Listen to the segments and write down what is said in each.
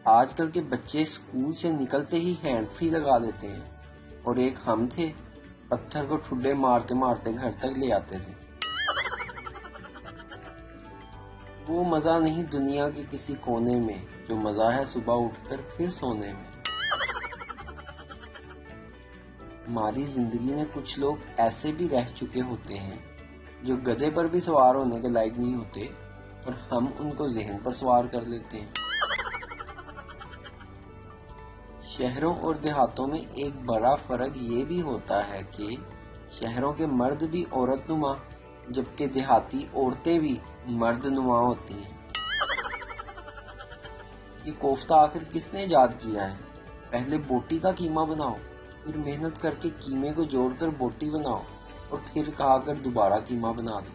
آج کل کے بچے اسکول سے نکلتے ہی ہینڈ فری لگا دیتے ہیں، اور ایک ہم تھے پتھر کو ٹھڈے مارتے مارتے گھر تک لے آتے تھے۔ وہ مزہ نہیں دنیا کے کسی کونے میں جو مزہ ہے صبح اٹھ کر پھر سونے میں۔ ہماری زندگی میں کچھ لوگ ایسے بھی رہ چکے ہوتے ہیں جو گدھے پر بھی سوار ہونے کے لائق نہیں ہوتے، اور ہم ان کو ذہن پر سوار کر لیتے ہیں۔ شہروں اور دیہاتوں میں ایک بڑا فرق یہ بھی ہوتا ہے کہ شہروں کے مرد بھی عورت نما، جبکہ دیہاتی عورتیں بھی مرد نما ہوتی ہیں۔ یہ کوفتہ آخر کس نے ایجاد کیا ہے؟ پہلے بوٹی کا قیمہ بناؤ، پھر محنت کر کے قیمے کو جوڑ کر بوٹی بناؤ، اور پھر کھا کر دوبارہ قیمہ بنا دو۔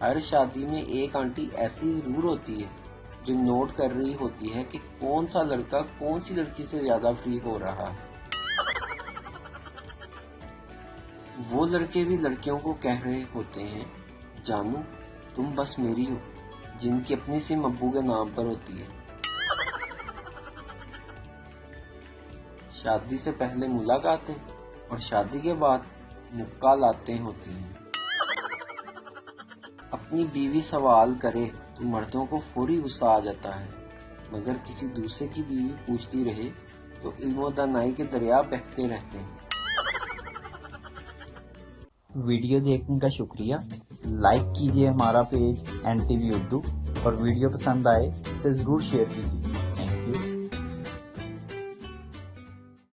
ہر شادی میں ایک آنٹی ایسی ضرور ہوتی ہے جو نوٹ کر رہی ہوتی ہے کہ کون سا لڑکا کون سی لڑکی سے زیادہ فری ہو رہا ہے۔ وہ لڑکے بھی لڑکیوں کو کہہ رہے ہوتے ہیں، جانو تم بس میری ہو، جن کی اپنی سم ابو کے نام پر ہوتی ہے۔ شادی سے پہلے ملاقاتیں اور شادی کے بعد مکالاتیں ہوتی ہیں۔ اپنی بیوی سوال کرے تو مردوں کو فوری غصہ آ جاتا ہے، مگر کسی دوسرے کی بیوی پوچھتی رہے تو علم و دانائی کے دریا بہتے رہتے ہیں۔ ویڈیو دیکھنے کا شکریہ۔ لائک کیجیے ہمارا پیج NTV اردو، اور ویڈیو پسند آئے تو ضرور شیئر کیجیے۔